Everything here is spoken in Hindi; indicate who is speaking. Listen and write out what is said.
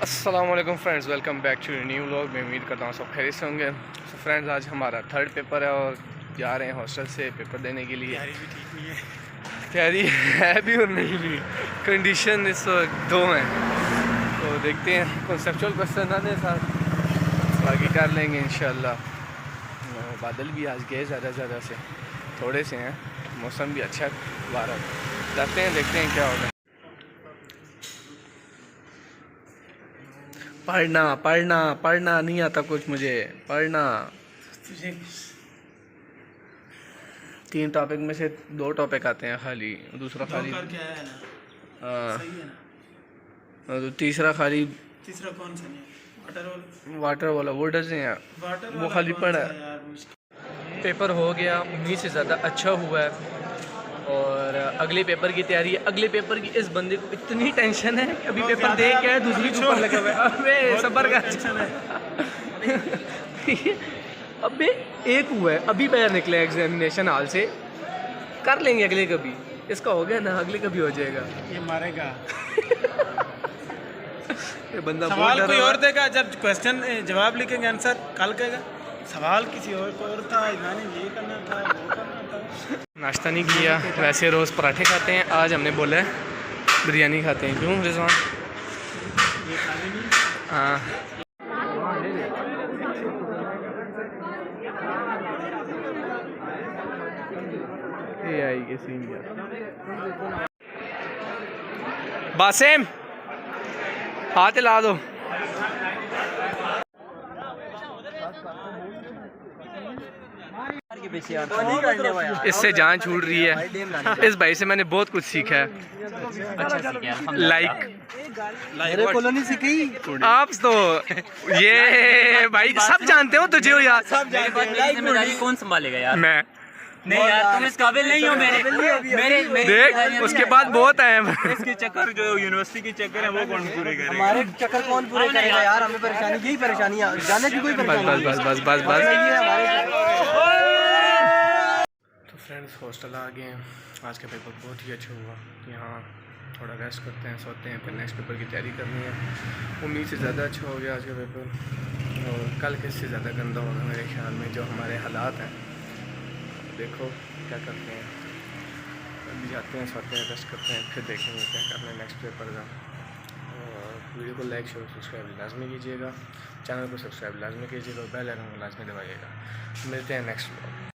Speaker 1: अस्सलाम वालेकुम friends, welcome back to new vlog. मैं उम्मीद करता हूँ सब खैरियत से होंगे। तो फ्रेंड्स, आज हमारा थर्ड पेपर है और जा रहे हैं हॉस्टल से पेपर देने के लिए।
Speaker 2: तैयारी भी ठीक हुई है,
Speaker 1: तैयारी है भी और नहीं भी, कंडीशन इस वक्त दो हैं। तो देखते हैं, कॉन्सेप्चुअल क्वेश्चन आने साथ बाकी कर लेंगे इंशाल्लाह। बादल भी आज गए ज़्यादा से, थोड़े से हैं, मौसम भी अच्छा है। बारह जाते हैं, देखते हैं क्या होगा। पढ़ना पढ़ना पढ़ना नहीं आता कुछ मुझे पढ़ना।
Speaker 2: तुझे
Speaker 1: 3 टॉपिक में से 2 टॉपिक आते हैं खाली, दूसरा खाली
Speaker 2: करके आया है ना, सही है ना।
Speaker 1: तो तीसरा खाली
Speaker 2: तीसरा कौन सा नहीं है?
Speaker 1: वाटर वाला वो डजे हैं,
Speaker 2: वाटर
Speaker 1: वो खाली पढ़ा है।
Speaker 2: यार मुश्किल।
Speaker 1: पेपर हो गया, उम्मीद से ज़्यादा अच्छा हुआ है और अगले पेपर की तैयारी है। अगले पेपर की इस बंदे को इतनी टेंशन है कि अभी पेपर दे के आया, दूसरी के ऊपर लगा हुआ है। अबे सबर का टेंशन है। अबे एक हुआ है, अभी बाहर निकले एग्जामिनेशन हॉल से, कर लेंगे अगले कभी। इसका हो गया ना, अगले कभी हो जाएगा।
Speaker 2: ये मारेगा।
Speaker 1: ये बंदा
Speaker 2: सवाल कोई और देगा, जब क्वेश्चन जवाब लिखेंगे आंसर कल कहेगा सवाल किसी और को और था, मैंने ये करना था वो करना था।
Speaker 1: नाश्ता नहीं किया, वैसे रोज़ पराठे खाते हैं, आज हमने बोला है बिरयानी खाते हैं। क्यों रिजवान?
Speaker 2: ये खाने नहीं।
Speaker 1: हाँ, ये आई के सीन क्या बासिम, हाथ ला दो। इससे जान छूट रही है। इस भाई से मैंने बहुत कुछ सीखा है। लाइक
Speaker 3: मेरे को नहीं सीखी।
Speaker 1: आप तो ये भाई सब जानते हो तुझे हो यार।
Speaker 3: जिम्मेदारी कौन संभालेगा यार?
Speaker 1: मैं
Speaker 3: नहीं यार, तुम इस काबिल नहीं हो। मेरे
Speaker 1: देख, उसके बाद बहुत है।
Speaker 3: इसके चक्कर जो यूनिवर्सिटी के चक्कर है वो कौन पूरे करेगा?
Speaker 4: हमारे चक्कर कौन पूरे करेगा यार? हमें परेशानी, यही परेशानी है, जाने की कोई
Speaker 1: बस
Speaker 4: परेशानी
Speaker 1: बस बस बस बस बस।
Speaker 4: नहीं है हमारे।
Speaker 1: तो फ्रेंड्स, हॉस्टल आ गए हैं। आज का पेपर बहुत ही अच्छा हुआ। यहाँ थोड़ा रेस्ट करते हैं, सोते हैं, फिर नेक्स्ट पेपर की तैयारी करनी है। उम्मीद से ज़्यादा अच्छा हो गया आज का पेपर, और कल के इससे ज़्यादा गंदा होगा मेरे ख्याल में। जो हमारे हालात हैं, देखो क्या करते हैं। अभी जाते हैं, सोते हैं, रेस्ट करते हैं, फिर देखेंगे क्या करना है नेक्स्ट पेपर का। और वीडियो को लाइक शेयर सब्सक्राइब लाजमी कीजिएगा, चैनल को सब्सक्राइब लाजमी कीजिएगा और बेल आइकन को लाजमी दबाइएगा। मिलते हैं नेक्स्ट व्लॉग।